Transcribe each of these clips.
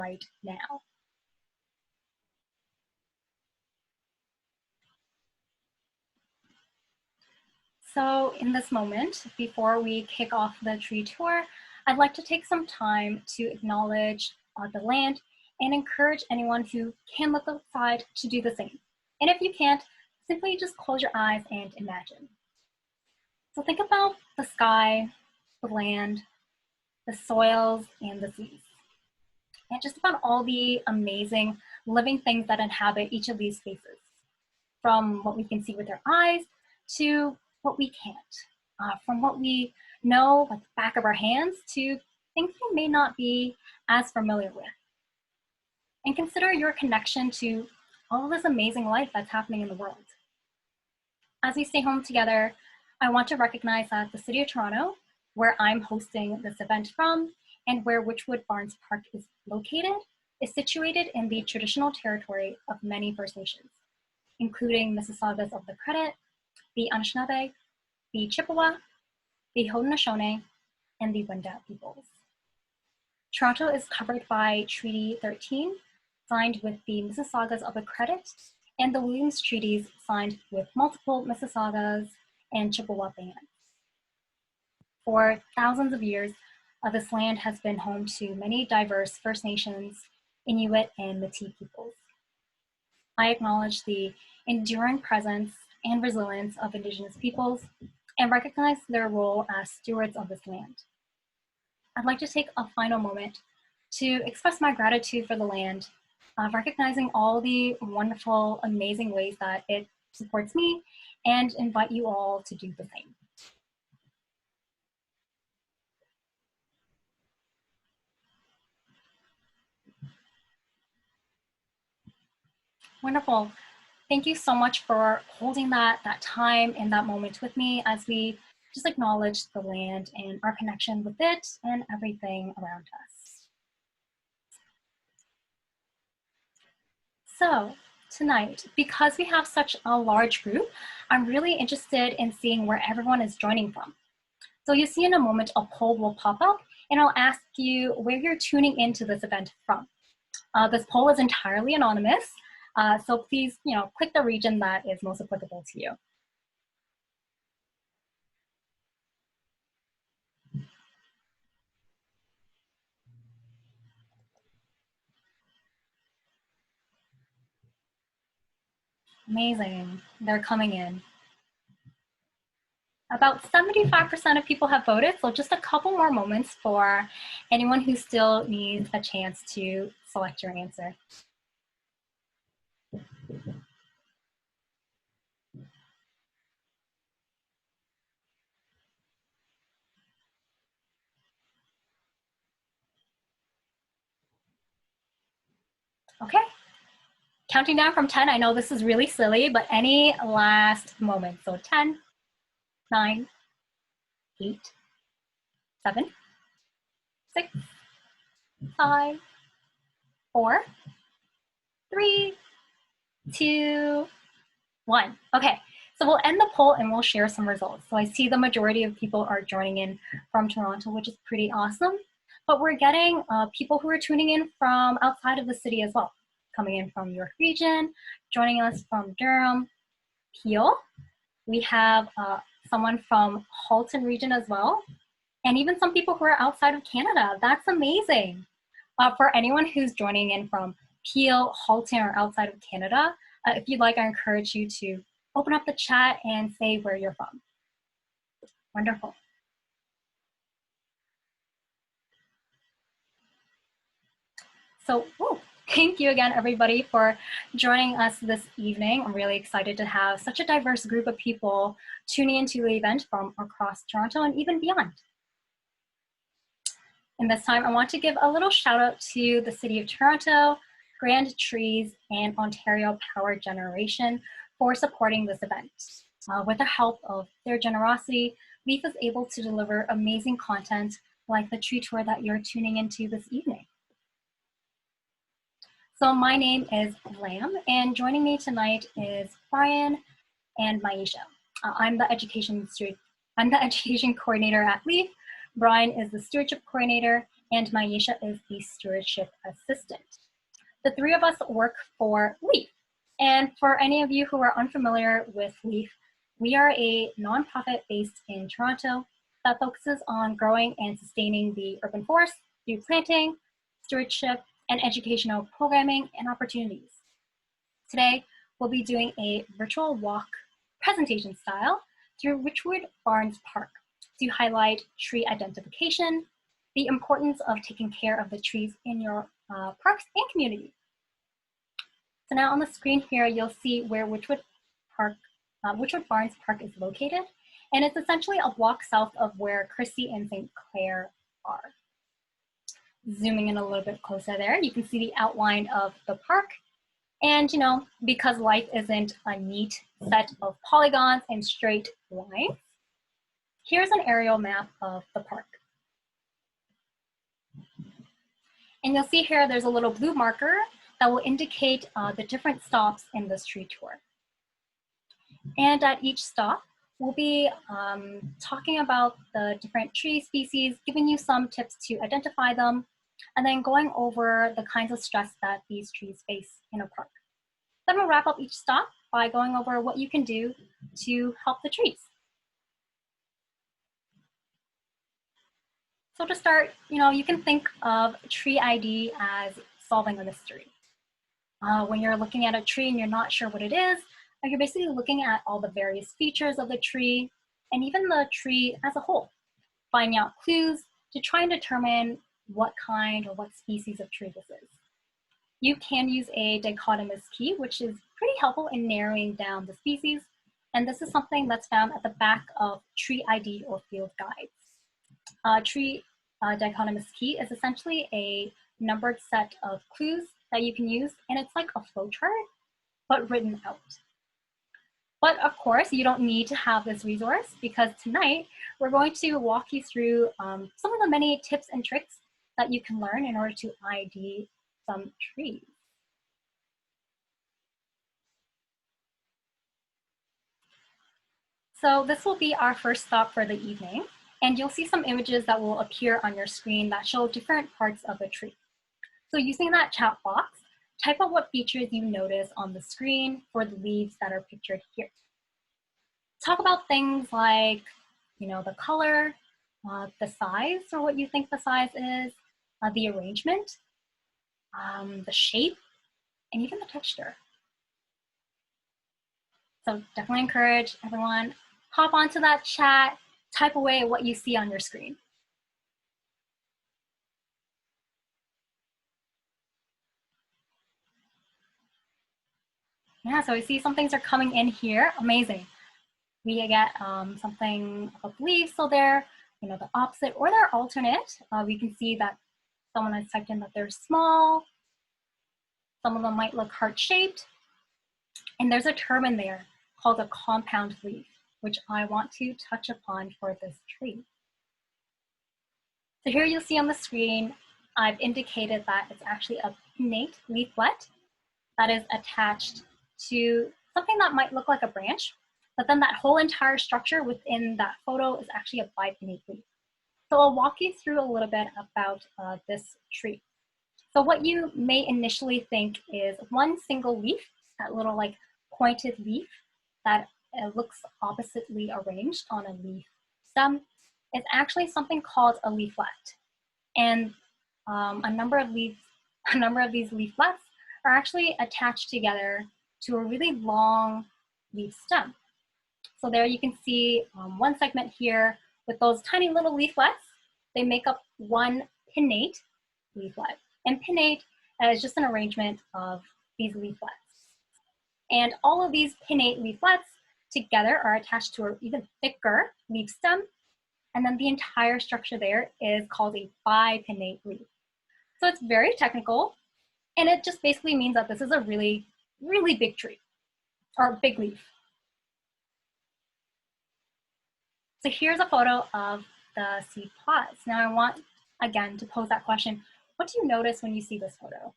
right now. So in this moment, before we kick off the tree tour, I'd like to take some time to acknowledge the land and encourage anyone who can look outside to do the same. And if you can't, simply just close your eyes and imagine. So think about the sky, the land, the soils, and the seas, and just about all the amazing living things that inhabit each of these spaces, from what we can see with our eyes to what we can't, from what we know like the back of our hands to things we may not be as familiar with. And consider your connection to all this amazing life that's happening in the world. As we stay home together, I want to recognize that the City of Toronto, where I'm hosting this event from, and where Wychwood Barns Park is located, is situated in the traditional territory of many First Nations, including Mississaugas of the Credit, the Anishinaabe, the Chippewa, the Haudenosaunee, and the Wendat peoples. Toronto is covered by Treaty 13, signed with the Mississaugas of the Credit, and the Williams Treaties signed with multiple Mississaugas and Chippewa bands. For thousands of years, this land has been home to many diverse First Nations, Inuit, and Métis peoples. I acknowledge the enduring presence and resilience of Indigenous peoples and recognize their role as stewards of this land. I'd like to take a final moment to express my gratitude for the land, recognizing all the wonderful, amazing ways that it supports me, and invite you all to do the same. Wonderful. Thank you so much for holding that time and that moment with me as we just acknowledge the land and our connection with it and everything around us. So tonight, because we have such a large group, I'm really interested in seeing where everyone is joining from. So you see in a moment, a poll will pop up and I'll ask you where you're tuning into this event from. This poll is entirely anonymous, so please, click the region that is most applicable to you. Amazing, they're coming in. About 75% of people have voted, so just a couple more moments for anyone who still needs a chance to select your answer. Okay, counting down from 10, I know this is really silly, but any last moment. So 10, 9, 8, 7, 6, 5, 4, 3, 2, 1. Okay, so we'll end the poll and we'll share some results. So I see the majority of people are joining in from Toronto, which is pretty awesome. But we're getting people who are tuning in from outside of the city as well, coming in from York Region, joining us from Durham, Peel. We have someone from Halton Region as well, and even some people who are outside of Canada. That's amazing. For anyone who's joining in from Peel, Halton, or outside of Canada, if you'd like, I encourage you to open up the chat and say where you're from. Wonderful. So, thank you again, everybody, for joining us this evening. I'm really excited to have such a diverse group of people tuning into the event from across Toronto and even beyond. And this time, I want to give a little shout out to the City of Toronto, Grand Trees, and Ontario Power Generation for supporting this event. With the help of their generosity, Leaf is able to deliver amazing content like the tree tour that you're tuning into this evening. So my name is Lam, and joining me tonight is Brian and Maisha. I'm the education coordinator at Leaf. Brian is the stewardship coordinator, and Maisha is the stewardship assistant. The three of us work for Leaf. And for any of you who are unfamiliar with Leaf, we are a nonprofit based in Toronto that focuses on growing and sustaining the urban forest through planting, stewardship, and educational programming and opportunities. Today, we'll be doing a virtual walk presentation style through Wychwood Barns Park to highlight tree identification, the importance of taking care of the trees in your parks and community. So now on the screen here, you'll see where Wychwood Barns Park is located, and it's essentially a block south of where Christie and St. Clair are. Zooming in a little bit closer there, you can see the outline of the park. And because life isn't a neat set of polygons and straight lines, here's an aerial map of the park. And you'll see here there's a little blue marker that will indicate the different stops in this tree tour. And at each stop, we'll be talking about the different tree species, giving you some tips to identify them, and then going over the kinds of stress that these trees face in a park. Then we'll wrap up each stop by going over what you can do to help the trees. So to start, you can think of tree ID as solving a mystery. When you're looking at a tree and you're not sure what it is, you're basically looking at all the various features of the tree and even the tree as a whole, finding out clues to try and determine what kind or what species of tree this is. You can use a dichotomous key, which is pretty helpful in narrowing down the species. And this is something that's found at the back of tree ID or field guides. Tree dichotomous key is essentially a numbered set of clues that you can use, and it's like a flowchart, but written out. But of course, you don't need to have this resource, because tonight we're going to walk you through some of the many tips and tricks that you can learn in order to ID some trees. So this will be our first stop for the evening, and you'll see some images that will appear on your screen that show different parts of a tree. So using that chat box, type out what features you notice on the screen for the leaves that are pictured here. Talk about things like, the color, the size, or what you think the size is, the arrangement, the shape, and even the texture. So definitely encourage everyone, hop onto that chat, type away what you see on your screen. Yeah, so I see some things are coming in here. Amazing. We get something of leaves, so they're the opposite or their alternate. We can see that someone has typed in that they're small. Some of them might look heart-shaped. And there's a term in there called a compound leaf, which I want to touch upon for this tree. So here you'll see on the screen, I've indicated that it's actually a pinnate leaflet that is attached to something that might look like a branch, but then that whole entire structure within that photo is actually a bipinnate leaf. So I'll walk you through a little bit about this tree. So what you may initially think is one single leaf, that little like pointed leaf that looks oppositely arranged on a leaf stem, is actually something called a leaflet. And a number of these leaflets are actually attached together to a really long leaf stem. So there you can see one segment here with those tiny little leaflets. They make up one pinnate leaflet. And pinnate is just an arrangement of these leaflets. And all of these pinnate leaflets together are attached to an even thicker leaf stem. And then the entire structure there is called a bipinnate leaf. So it's very technical, and it just basically means that this is a really, really big tree, or big leaf. So here's a photo of the seed pods. Now I want, again, to pose that question. What do you notice when you see this photo?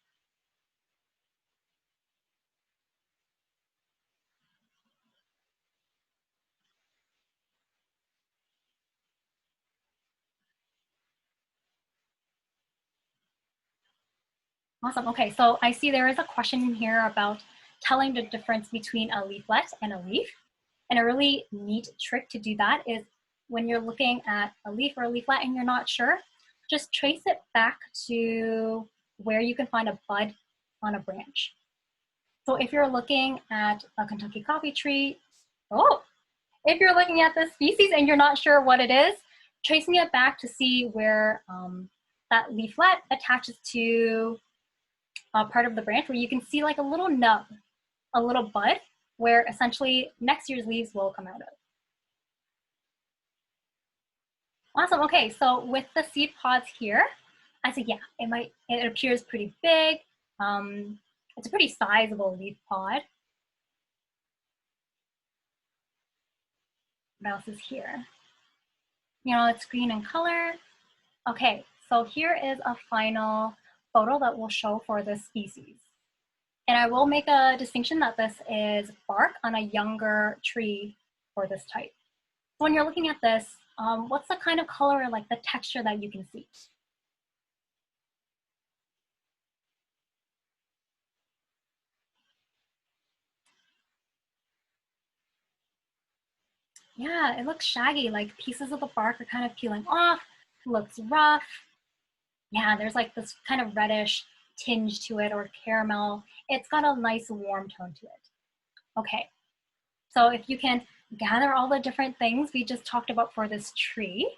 Awesome. Okay, so I see there is a question here about telling the difference between a leaflet and a leaf. And a really neat trick to do that is when you're looking at a leaf or a leaflet and you're not sure, just trace it back to where you can find a bud on a branch. So if you're looking at a Kentucky coffee tree, if you're looking at this species and you're not sure what it is, tracing it back to see where that leaflet attaches to a part of the branch where you can see like a little nub, a little bud, where essentially next year's leaves will come out of. Awesome. Okay, so with the seed pods here, I said, yeah, it appears pretty big. It's a pretty sizable leaf pod. What else is here? You know, it's green in color. Okay, so here is a final photo that we'll show for this species. And I will make a distinction that this is bark on a younger tree for this type. So when you're looking at this, what's the kind of color or like the texture that you can see? Yeah, it looks shaggy, like pieces of the bark are kind of peeling off. It looks rough. Yeah, there's like this kind of reddish tinge to it or caramel. It's got a nice warm tone to it. Okay, so if you can gather all the different things we just talked about for this tree,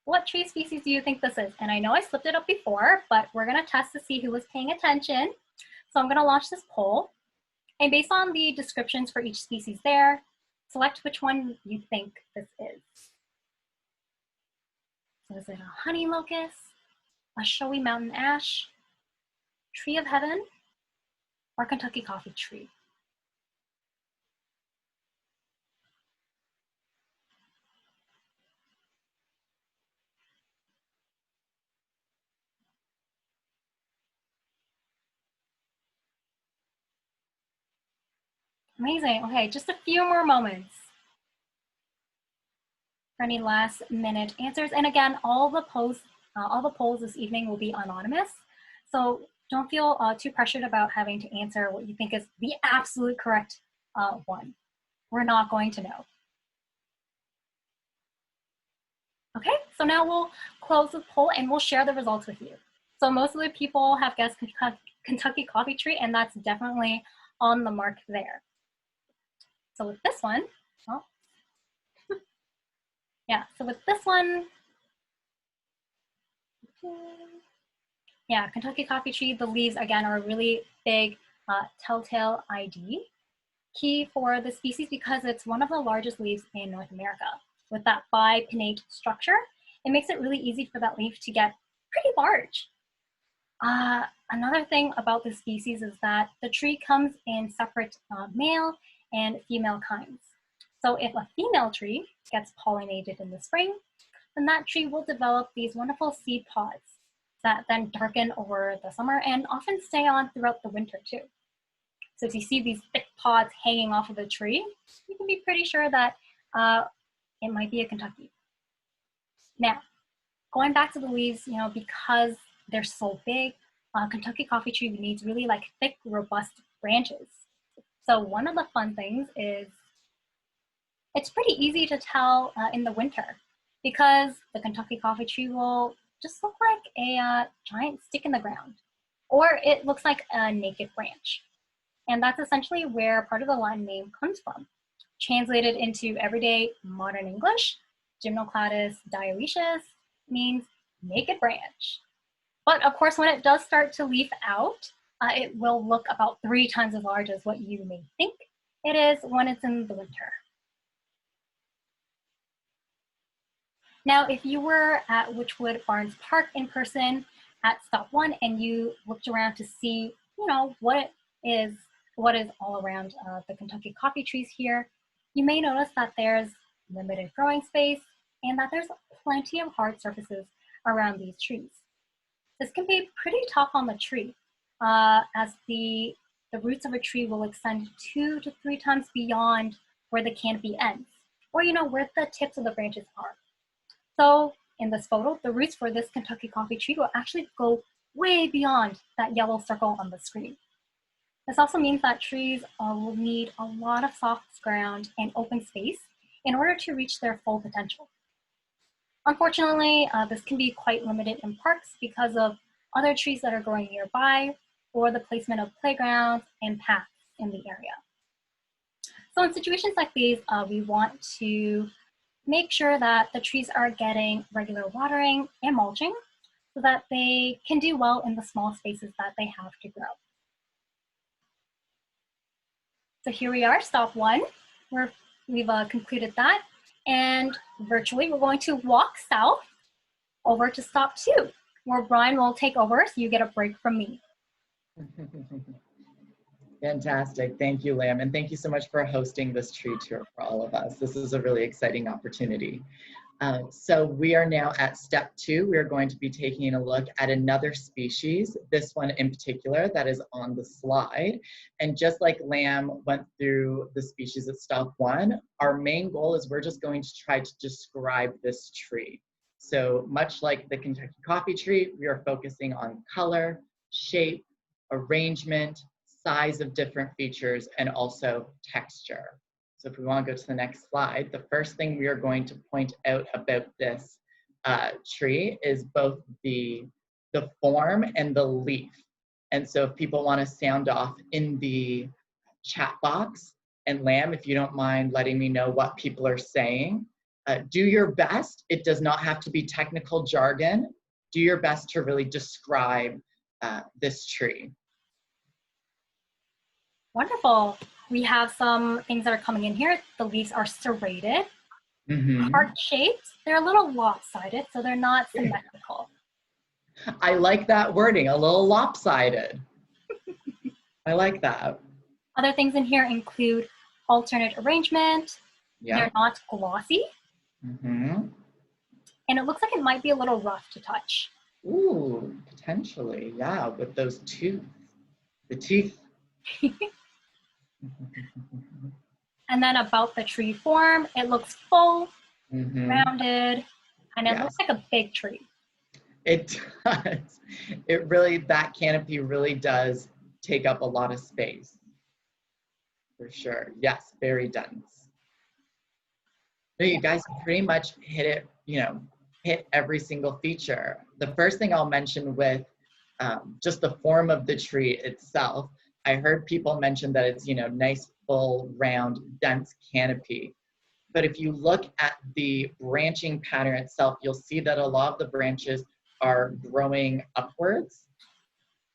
what tree species do you think this is? And I know I slipped it up before, but we're gonna test to see who was paying attention. So I'm gonna launch this poll. And based on the descriptions for each species there, select which one you think this is. So is it a honey locust, a showy mountain ash, tree of heaven, or Kentucky coffee tree? Amazing. Okay, just a few more moments for any last minute answers. And again, all the polls this evening will be anonymous. So don't feel too pressured about having to answer what you think is the absolute correct one. We're not going to know. Okay, so now we'll close the poll and we'll share the results with you. So most of the people have guessed Kentucky coffee tree, and that's definitely on the mark there. So with this one, oh, yeah, so with this one, yeah, Kentucky coffee tree, the leaves again are a really big telltale ID key for the species because it's one of the largest leaves in North America. With that bipinnate structure, it makes it really easy for that leaf to get pretty large. Another thing about this species is that the tree comes in separate male and female kinds. So if a female tree gets pollinated in the spring, then that tree will develop these wonderful seed pods that then darken over the summer and often stay on throughout the winter too. So if you see these thick pods hanging off of the tree, you can be pretty sure that it might be a Kentucky. Now, going back to the leaves, you know, because they're so big, Kentucky coffee tree needs really like thick, robust branches. So one of the fun things is it's pretty easy to tell in the winter because the Kentucky coffee tree will just look like a giant stick in the ground, or it looks like a naked branch. And that's essentially where part of the Latin name comes from. Translated into everyday modern English, Gymnocladus dioecious means naked branch. But of course, when it does start to leaf out, it will look about 3 times as large as what you may think it is when it's in the winter. Now, if you were at Wychwood Barns Park in person at stop 1 and you looked around to see, you know, what is all around the Kentucky coffee trees here, you may notice that there's limited growing space and that there's plenty of hard surfaces around these trees. This can be pretty tough on the tree as the roots of a tree will extend 2 to 3 times beyond where the canopy ends, or you know, where the tips of the branches are. So in this photo, the roots for this Kentucky coffee tree will actually go way beyond that yellow circle on the screen. This also means that trees will need a lot of soft ground and open space in order to reach their full potential. Unfortunately, this can be quite limited in parks because of other trees that are growing nearby or the placement of playgrounds and paths in the area. So in situations like these, we want to make sure that the trees are getting regular watering and mulching so that they can do well in the small spaces that they have to grow. So here we are, stop one. We've concluded that. And virtually, we're going to walk south over to stop two, where Brian will take over so you get a break from me. Fantastic. Thank you, Lam. And thank you so much for hosting this tree tour for all of us. This is a really exciting opportunity. So we are now at step 2. We are going to be taking a look at another species, this one in particular that is on the slide. And just like Lam went through the species at step 1, our main goal is we're just going to try to describe this tree. So much like the Kentucky coffee tree, we are focusing on color, shape, arrangement, size of different features, and also texture. So if we want to go to the next slide, the first thing we are going to point out about this tree is both the form and the leaf. And so if people want to sound off in the chat box, and Lam, if you don't mind letting me know what people are saying, do your best. It does not have to be technical jargon. Do your best to really describe this tree. Wonderful. We have some things that are coming in here. The leaves are serrated, heart-shaped. They're a little lopsided, so they're not symmetrical. I like that wording, a little lopsided. I like that. Other things in here include alternate arrangement. Yeah. They're not glossy. And it looks like it might be a little rough to touch. Ooh, potentially, yeah, with those teeth. The teeth. And then about the tree form, it looks full, rounded, and it looks like a big tree. It does. It really, that canopy really does take up a lot of space. For sure. Yes, very dense. So you guys pretty much hit it, hit every single feature. The first thing I'll mention with just the form of the tree itself, I heard people mention that it's, nice, full, round, dense canopy. But if you look at the branching pattern itself, you'll see that a lot of the branches are growing upwards,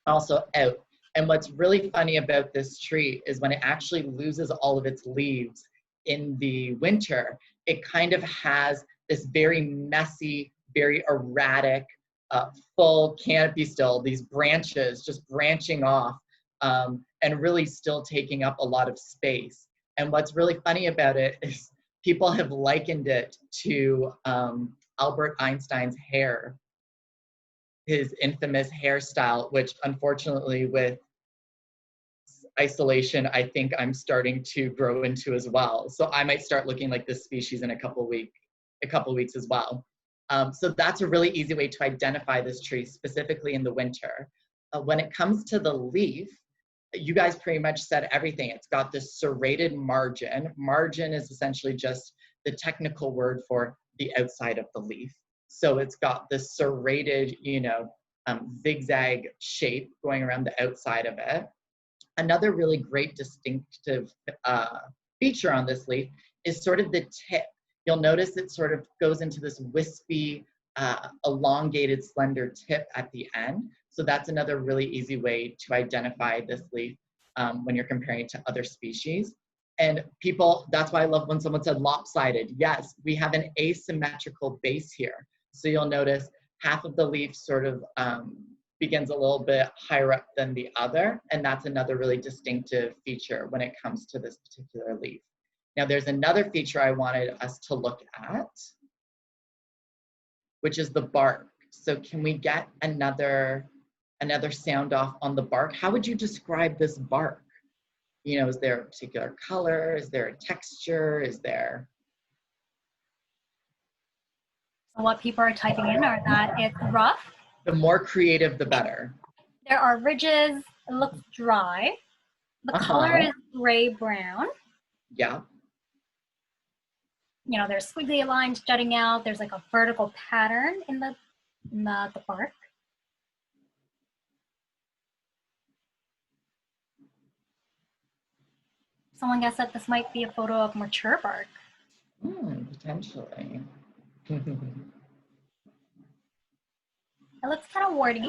also out. And what's really funny about this tree is when it actually loses all of its leaves in the winter, it kind of has this very messy, very erratic, full canopy still, these branches just branching off and really still taking up a lot of space. And what's really funny about it is people have likened it to Albert Einstein's hair, his infamous hairstyle, which unfortunately with isolation, I think I'm starting to grow into as well. So I might start looking like this species in a couple weeks as well. So that's a really easy way to identify this tree, specifically in the winter. When it comes to the leaf, you guys pretty much said everything. It's got this serrated margin. Margin is essentially just the technical word for the outside of the leaf. So it's got this serrated, zigzag shape going around the outside of it. Another really great distinctive feature on this leaf is sort of the tip. You'll notice it sort of goes into this wispy, elongated, slender tip at the end. So that's another really easy way to identify this leaf when you're comparing it to other species. And people, that's why I love when someone said lopsided. Yes, we have an asymmetrical base here. So you'll notice half of the leaf sort of begins a little bit higher up than the other. And that's another really distinctive feature when it comes to this particular leaf. Now there's another feature I wanted us to look at, which is the bark. So can we get another sound off on the bark? How would you describe this bark? Is there a particular color? Is there a texture? Is there? So what people are typing in are that it's rough, The more creative, the better. There are ridges. It looks dry. The color is gray-brown. Yeah. You know, there's squiggly lines jutting out. There's like a vertical pattern in the bark. Someone guessed that this might be a photo of mature bark. Potentially. It looks kind of warty.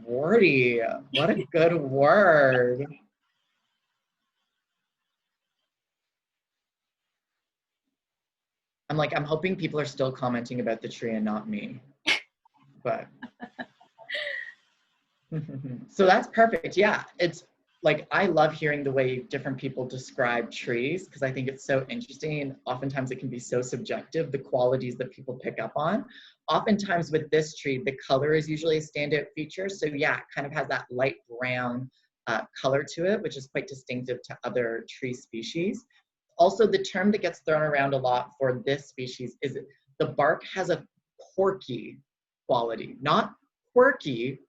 Warty, what a good word. I'm hoping people are still commenting about the tree and not me. But so that's perfect. Yeah, it's like, I love hearing the way different people describe trees because I think it's so interesting, and oftentimes it can be so subjective, the qualities that people pick up on. Oftentimes with this tree, the color is usually a standout feature. So yeah, it kind of has that light brown color to it, which is quite distinctive to other tree species. Also, the term that gets thrown around a lot for this species is the bark has a corky quality, not quirky,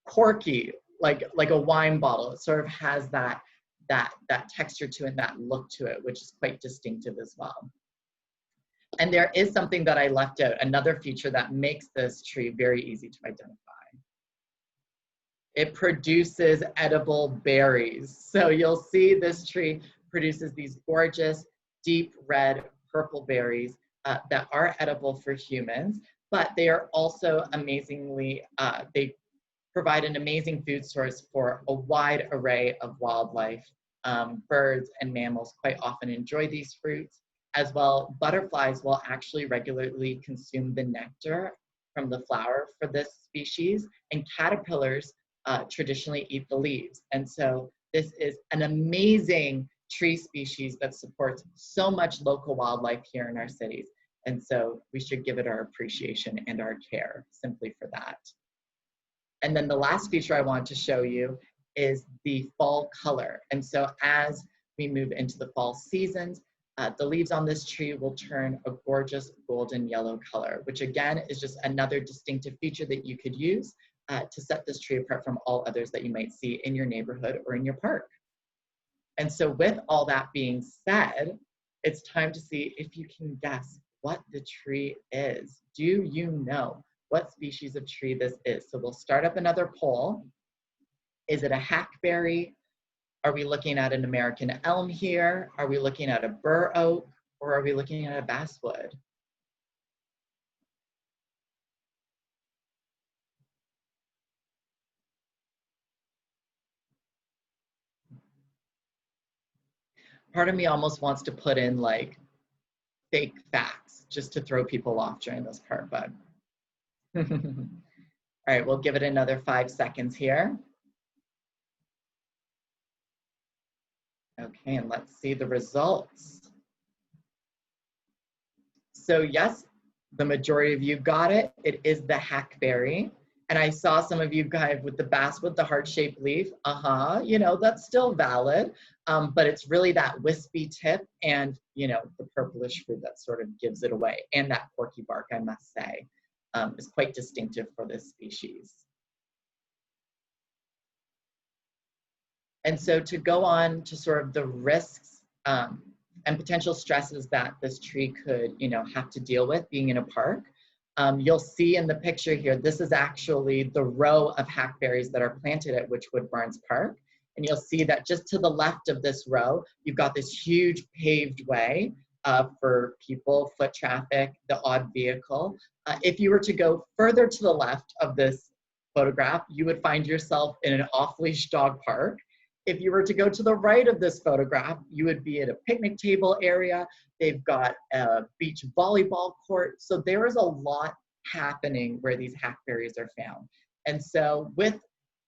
corky, like a wine bottle. It sort of has that texture to it, that look to it, which is quite distinctive as well. And there is something that I left out, another feature that makes this tree very easy to identify. It produces edible berries. So you'll see this tree produces these gorgeous, deep red, purple berries that are edible for humans, but they are also amazingly, they provide an amazing food source for a wide array of wildlife. Birds and mammals quite often enjoy these fruits. As well, butterflies will actually regularly consume the nectar from the flower for this species, and caterpillars traditionally eat the leaves. And so this is an amazing tree species that supports so much local wildlife here in our cities. And so we should give it our appreciation and our care simply for that. And then the last feature I want to show you is the fall color. And so as we move into the fall seasons, the leaves on this tree will turn a gorgeous golden yellow color, which again is just another distinctive feature that you could use to set this tree apart from all others that you might see in your neighborhood or in your park. And so with all that being said, it's time to see if you can guess what the tree is. Do you know what species of tree this is? So we'll start up another poll. Is it a hackberry? Are we looking at an American elm here? Are we looking at a Bur Oak? Or are we looking at a basswood? Part of me almost wants to put in like fake facts just to throw people off during this part, but. All right, we'll give it another 5 seconds here. Okay, and let's see the results. So yes, the majority of you got it. It is the hackberry. And I saw some of you guys with the basswood, the heart-shaped leaf. You know, that's still valid. But it's really that wispy tip and, you know, the purplish fruit that sort of gives it away. And that corky bark, I must say, is quite distinctive for this species. And so to go on to sort of the risks and potential stresses that this tree could, you know, have to deal with being in a park, you'll see in the picture here, this is actually the row of hackberries that are planted at Wychwood Barns Park. And you'll see that just to the left of this row, you've got this huge paved way for people, foot traffic, the odd vehicle. If you were to go further to the left of this photograph, you would find yourself in an off-leash dog park. If you were to go to the right of this photograph, you would be at a picnic table area. They've got a beach volleyball court. So there is a lot happening where these hackberries are found. And so with,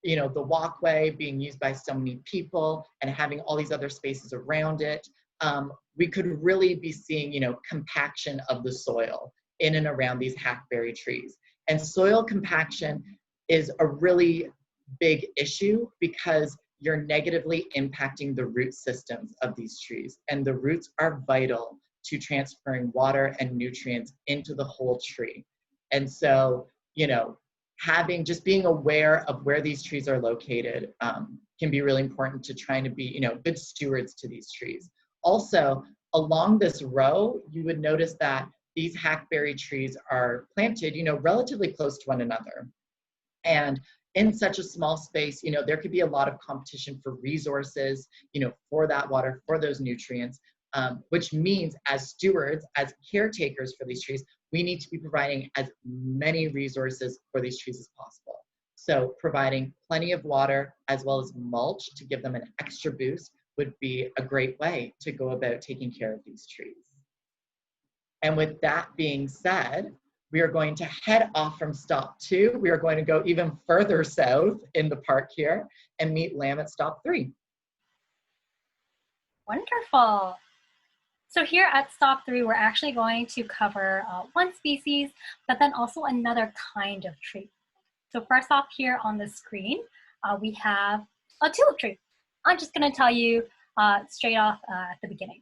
you know, the walkway being used by so many people and having all these other spaces around it, we could really be seeing, you know, compaction of the soil in and around these hackberry trees. And soil compaction is a really big issue because you're negatively impacting the root systems of these trees. And the roots are vital to transferring water and nutrients into the whole tree. And so, you know, just being aware of where these trees are located can be really important to trying to be, good stewards to these trees. Also, along this row, you would notice that these hackberry trees are planted, relatively close to one another. And in such a small space, there could be a lot of competition for resources, for that water, for those nutrients, which means as stewards, as caretakers for these trees, we need to be providing as many resources for these trees as possible. So providing plenty of water as well as mulch to give them an extra boost would be a great way to go about taking care of these trees. And with that being said, we are going to head off from stop 2. We are going to go even further south in the park here and meet Lamb at stop 3. Wonderful. So here at stop 3, we're actually going to cover one species, but then also another kind of tree. So first off here on the screen, we have a tulip tree. I'm just going to tell you straight off at the beginning.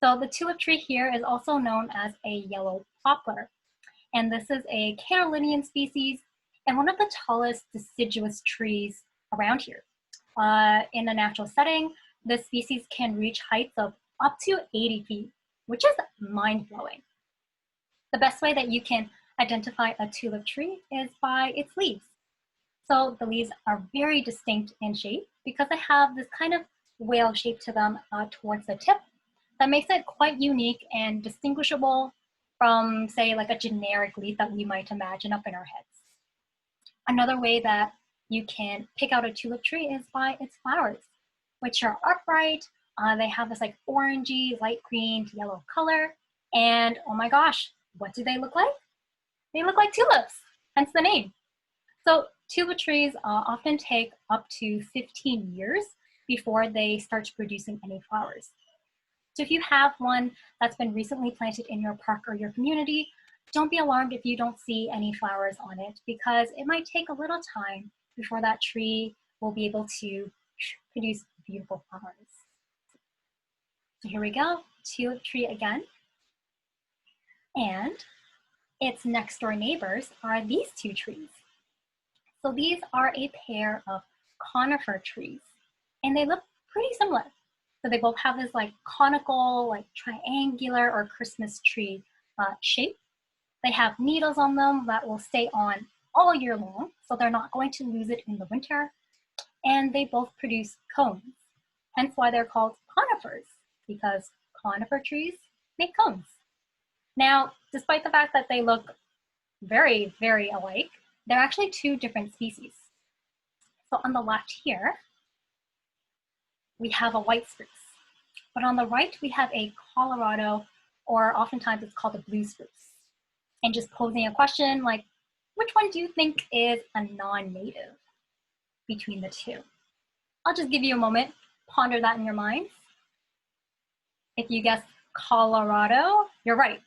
So the tulip tree here is also known as a yellow poplar. And this is a Carolinian species and one of the tallest deciduous trees around here. In a natural setting, this species can reach heights of up to 80 feet, which is mind-blowing. The best way that you can identify a tulip tree is by its leaves. So the leaves are very distinct in shape because they have this kind of whale shape to them towards the tip that makes it quite unique and distinguishable from, say, like a generic leaf that we might imagine up in our heads. Another way that you can pick out a tulip tree is by its flowers, which are upright. They have this like orangey, light green to yellow color. And oh my gosh, what do they look like? They look like tulips, hence the name. So tulip trees often take up to 15 years before they start producing any flowers. So if you have one that's been recently planted in your park or your community, don't be alarmed if you don't see any flowers on it, because it might take a little time before that tree will be able to produce beautiful flowers. So here we go, tulip tree again. And its next door neighbors are these two trees. So these are a pair of conifer trees, and they look pretty similar. So they both have this like conical, like triangular or Christmas tree shape. They have needles on them that will stay on all year long, so they're not going to lose it in the winter. And they both produce cones, hence why they're called conifers, because conifer trees make cones. Now, despite the fact that they look very, very alike, they're actually two different species. So on the left here, we have a white spruce, but on the right, we have a Colorado, or oftentimes it's called a blue spruce. And just posing a question like, which one do you think is a non-native between the two? I'll just give you a moment, ponder that in your minds. If you guess Colorado, you're right.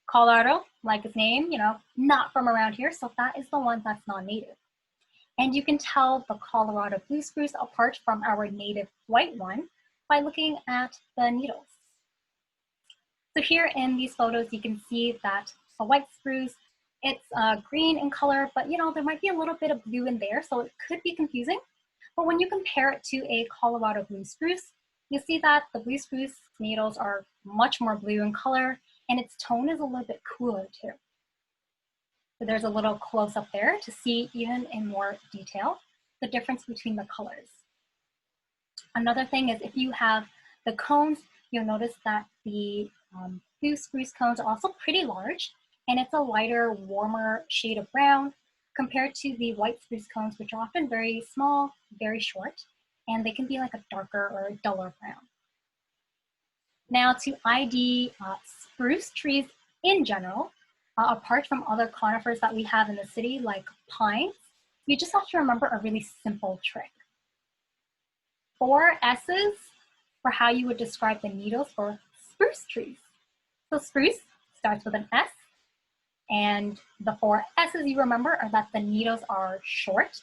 Colorado, like its name, not from around here, so that is the one that's non-native. And you can tell the Colorado blue spruce apart from our native white one by looking at the needles. So here in these photos, you can see that a white spruce, it's green in color, but there might be a little bit of blue in there, so it could be confusing. But when you compare it to a Colorado blue spruce, you'll see that the blue spruce needles are much more blue in color, and its tone is a little bit cooler too. So there's a little close up there to see even in more detail the difference between the colors. Another thing is if you have the cones, you'll notice that the blue spruce cones are also pretty large, and it's a lighter, warmer shade of brown compared to the white spruce cones, which are often very small, very short, and they can be like a darker or a duller brown. Now to ID spruce trees in general, apart from other conifers that we have in the city like pines, you just have to remember a really simple trick. 4 S's for how you would describe the needles for spruce trees. So spruce starts with an S, and the 4 S's you remember are that the needles are short,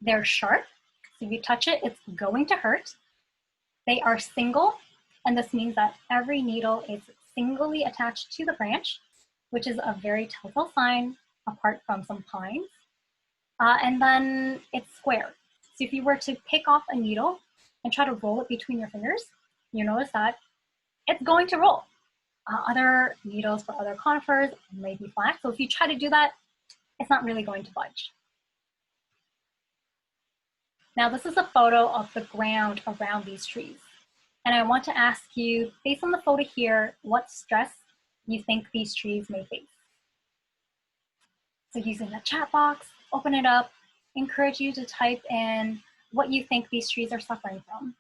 they're sharp, so if you touch it, it's going to hurt. They are single, and this means that every needle is singly attached to the branch, which is a very telltale sign apart from some pines. And then it's square. So if you were to pick off a needle and try to roll it between your fingers, you notice that it's going to roll. Other needles for other conifers may be flat. So if you try to do that, it's not really going to budge. Now this is a photo of the ground around these trees. And I want to ask you, based on the photo here, what stress you think these trees may face. So using the chat box, open it up, encourage you to type in what you think these trees are suffering from.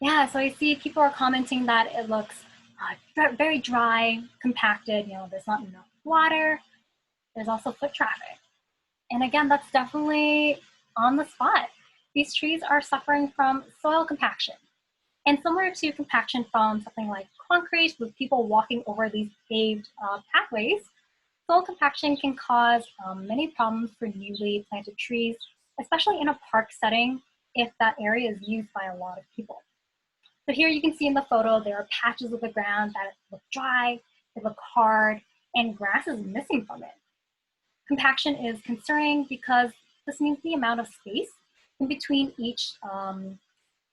Yeah, so I see people are commenting that it looks very dry, compacted, there's not enough water. There's also foot traffic. And again, that's definitely on the spot. These trees are suffering from soil compaction. And similar to compaction from something like concrete with people walking over these paved pathways, soil compaction can cause many problems for newly planted trees, especially in a park setting if that area is used by a lot of people. So here you can see in the photo, there are patches of the ground that look dry, they look hard, and grass is missing from it. Compaction is concerning because this means the amount of space in between each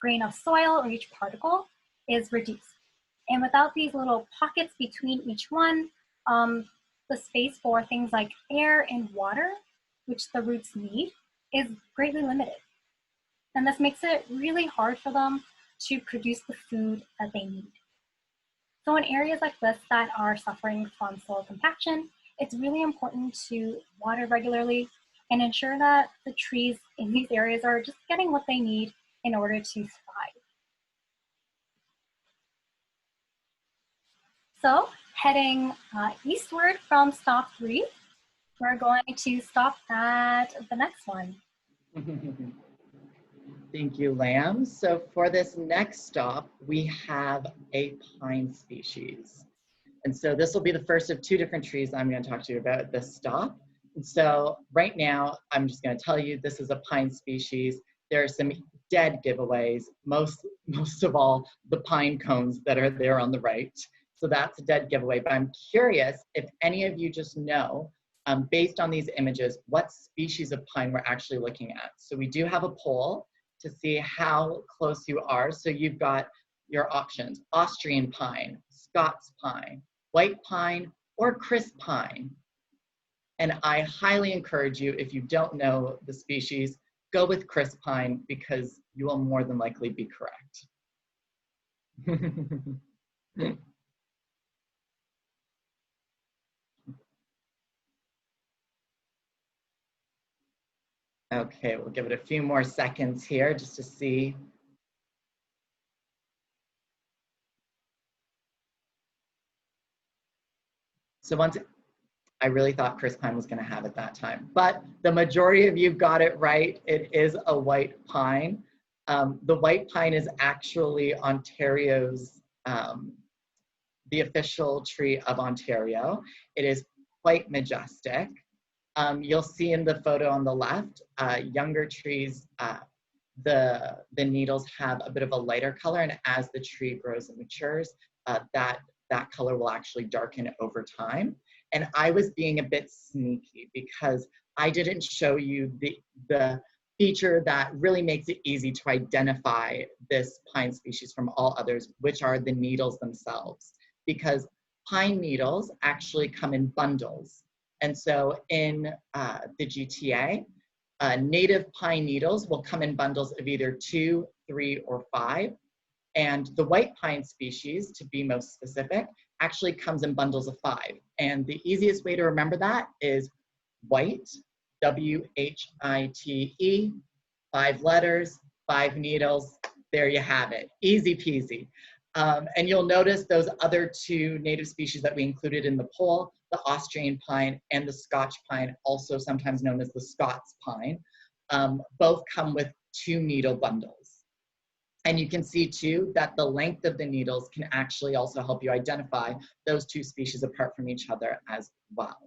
grain of soil or each particle is reduced. And without these little pockets between each one, the space for things like air and water, which the roots need, is greatly limited. And this makes it really hard for them to produce the food that they need. So in areas like this that are suffering from soil compaction, it's really important to water regularly and ensure that the trees in these areas are just getting what they need in order to thrive. So heading eastward from stop 3, we're going to stop at the next one. Thank you, Lamb. So for this next stop, we have a pine species. And so this will be the first of 2 different trees I'm going to talk to you about at this stop. And so right now, I'm just going to tell you this is a pine species. There are some dead giveaways, most of all, the pine cones that are there on the right. So that's a dead giveaway, but I'm curious if any of you just know, based on these images, what species of pine we're actually looking at. So we do have a poll to see how close you are. So you've got your options: Austrian pine, Scots pine, white pine, or crisp pine. And I highly encourage you, if you don't know the species, go with crisp pine because you will more than likely be correct. Okay, we'll give it a few more seconds here just to see. So I really thought crisp pine was going to have it that time, but the majority of you got it right. It is a white pine. The white pine is actually Ontario's, the official tree of Ontario. It is quite majestic. You'll see in the photo on the left, younger trees, the needles have a bit of a lighter color, and as the tree grows and matures, that color will actually darken over time. And I was being a bit sneaky because I didn't show you the feature that really makes it easy to identify this pine species from all others, which are the needles themselves. Because pine needles actually come in bundles. And so in the GTA, native pine needles will come in bundles of either 2, 3, or 5. And the white pine species, to be most specific, actually comes in bundles of 5. And the easiest way to remember that is white, W-H-I-T-E, 5 letters, 5 needles. There you have it, easy peasy. And you'll notice those other 2 native species that we included in the poll, the Austrian pine and the Scotch pine, also sometimes known as the Scots pine, both come with 2 needle bundles. And you can see too that the length of the needles can actually also help you identify those 2 species apart from each other as well.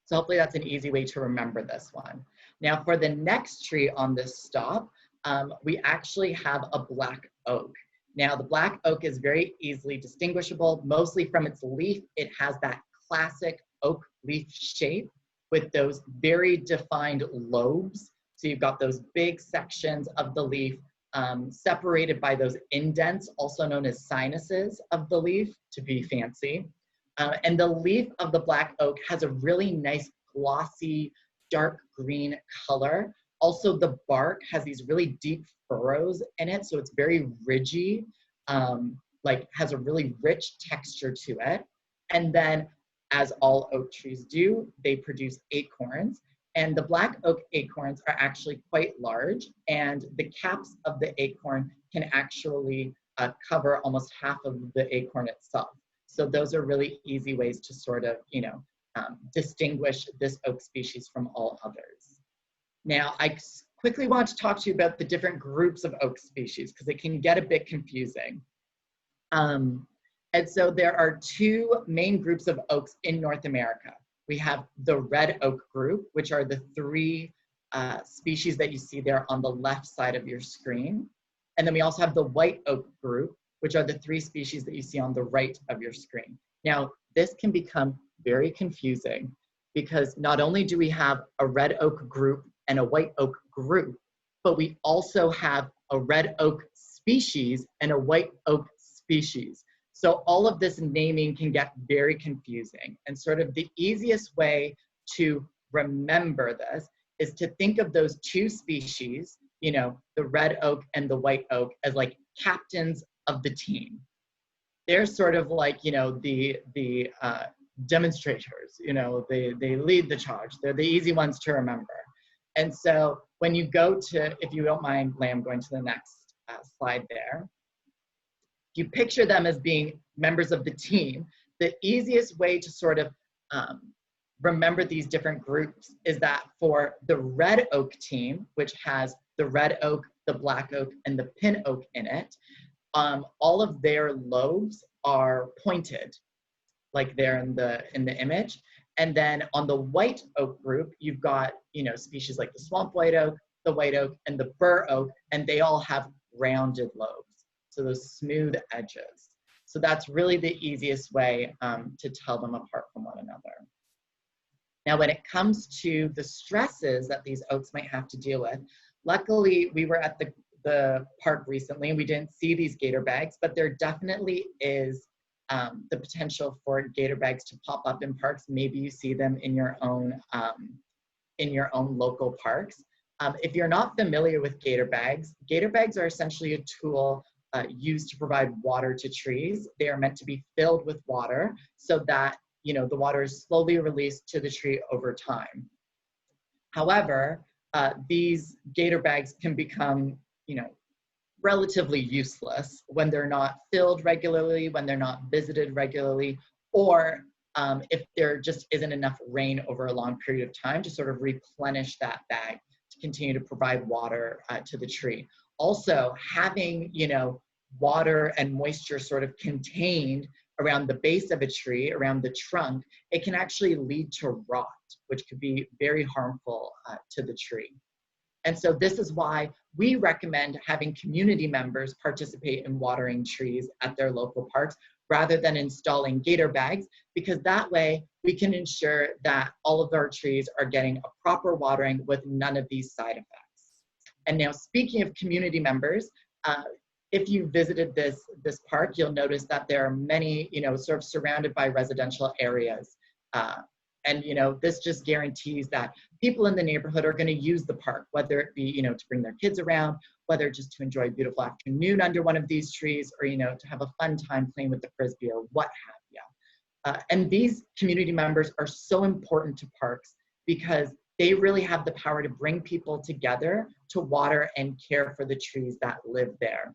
So hopefully that's an easy way to remember this one. Now for the next tree on this stop, we actually have a black oak. Now, the black oak is very easily distinguishable, mostly from its leaf. It has that classic oak leaf shape with those very defined lobes. So you've got those big sections of the leaf separated by those indents, also known as sinuses of the leaf, to be fancy. And the leaf of the black oak has a really nice glossy dark green color. Also, the bark has these really deep furrows in it, so it's very ridgy, like has a really rich texture to it. And then, as all oak trees do, they produce acorns. And the black oak acorns are actually quite large, and the caps of the acorn can actually cover almost half of the acorn itself. So those are really easy ways to sort of, distinguish this oak species from all others. Now, I quickly want to talk to you about the different groups of oak species because it can get a bit confusing. And so there are two main groups of oaks in North America. We have the red oak group, which are the three species that you see there on the left side of your screen. And then we also have the white oak group, which are the three species that you see on the right of your screen. Now, this can become very confusing because not only do we have a red oak group and a white oak group, but we also have a red oak species and a white oak species. So all of this naming can get very confusing. And sort of the easiest way to remember this is to think of those two species, the red oak and the white oak, as like captains of the team. They're sort of like, the demonstrators, they lead the charge. They're the easy ones to remember. And so when you go to, if you don't mind, Lamb, going to the next slide there, you picture them as being members of the team. The easiest way to sort of remember these different groups is that for the red oak team, which has the red oak, the black oak, and the pin oak in it, all of their lobes are pointed, like there in the image. And then on the white oak group, you've got species like the swamp white oak, the white oak, and the bur oak, and they all have rounded lobes. So those smooth edges. So that's really the easiest way to tell them apart from one another. Now, when it comes to the stresses that these oaks might have to deal with, luckily we were at the park recently and we didn't see these gator bags, but there definitely is the potential for gator bags to pop up in parks. Maybe you see them in your own local parks. If you're not familiar with gator bags are essentially a tool used to provide water to trees. They are meant to be filled with water so that the water is slowly released to the tree over time. However, these gator bags can become relatively useless when they're not filled regularly, when they're not visited regularly, or if there just isn't enough rain over a long period of time to sort of replenish that bag to continue to provide water to the tree. Also, having water and moisture sort of contained around the base of a tree, around the trunk, it can actually lead to rot, which could be very harmful to the tree. And so this is why we recommend having community members participate in watering trees at their local parks rather than installing gator bags, because that way we can ensure that all of our trees are getting a proper watering with none of these side effects. And now, speaking of community members, if you visited this park, you'll notice that there are many, sort of surrounded by residential areas. And this just guarantees that people in the neighborhood are going to use the park, whether it be to bring their kids around, whether just to enjoy a beautiful afternoon under one of these trees, or to have a fun time playing with the frisbee or what have you. And these community members are so important to parks because they really have the power to bring people together to water and care for the trees that live there.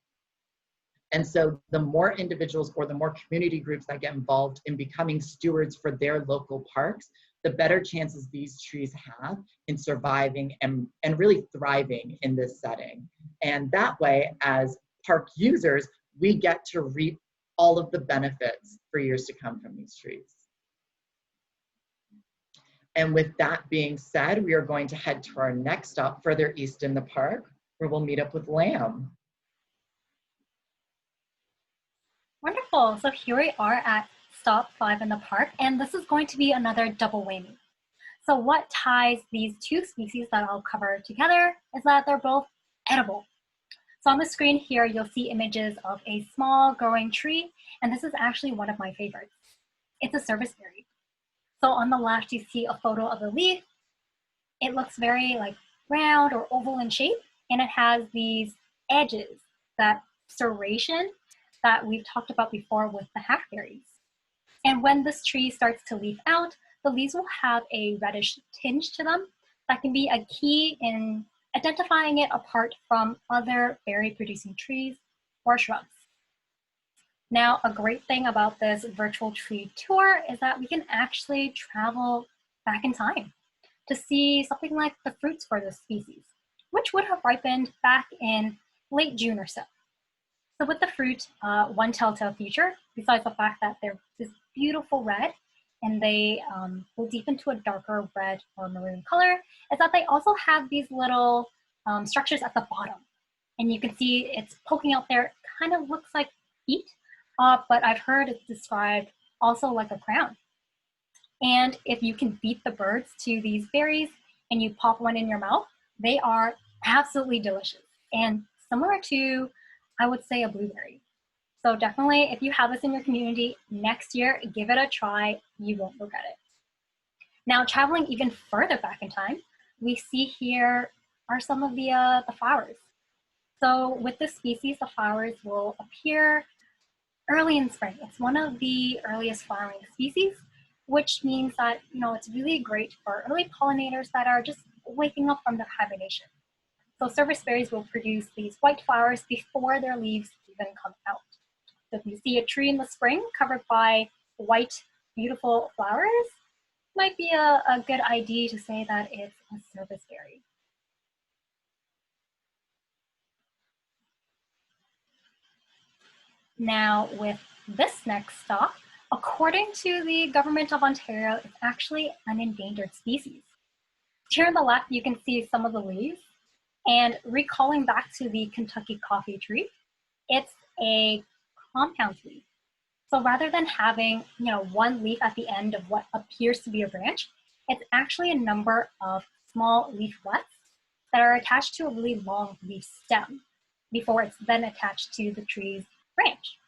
And so the more individuals or the more community groups that get involved in becoming stewards for their local parks, the better chances these trees have in surviving and really thriving in this setting. And that way, as park users, we get to reap all of the benefits for years to come from these trees. And with that being said, we are going to head to our next stop further east in the park, where we'll meet up with Lamb. Wonderful. So here we are at stop 5 in the park, and this is going to be another double whammy. So what ties these two species that I'll cover together is that they're both edible. So on the screen here, you'll see images of a small growing tree, and this is actually one of my favorites. It's a serviceberry. So on the left, you see a photo of the leaf. It looks very like round or oval in shape, and it has these edges, that serration that we've talked about before with the hackberries. And when this tree starts to leaf out, the leaves will have a reddish tinge to them that can be a key in identifying it apart from other berry-producing trees or shrubs. Now, a great thing about this virtual tree tour is that we can actually travel back in time to see something like the fruits for this species, which would have ripened back in late June or so. So with the fruit, one telltale feature, besides the fact that they're this beautiful red and they will deepen to a darker red or maroon color, is that they also have these little structures at the bottom. And you can see it's poking out there, kind of looks like feet, but I've heard it's described also like a crown. And if you can beat the birds to these berries and you pop one in your mouth, they are absolutely delicious and similar to, I would say, a blueberry. So definitely, if you have this in your community next year, give it a try. You won't regret it. Now, traveling even further back in time, we see here are some of the flowers. So with this species, the flowers will appear early in spring. It's one of the earliest flowering species, which means that, it's really great for early pollinators that are just waking up from their hibernation. So serviceberries will produce these white flowers before their leaves even come out. So if you see a tree in the spring covered by white, beautiful flowers, might be a good idea to say that it's a serviceberry. Now, with this next stop, according to the Government of Ontario, it's actually an endangered species. Here on the left, you can see some of the leaves. And recalling back to the Kentucky coffee tree, it's a compound leaf. So rather than having, one leaf at the end of what appears to be a branch, it's actually a number of small leaflets that are attached to a really long leaf stem before it's then attached to the tree's branch.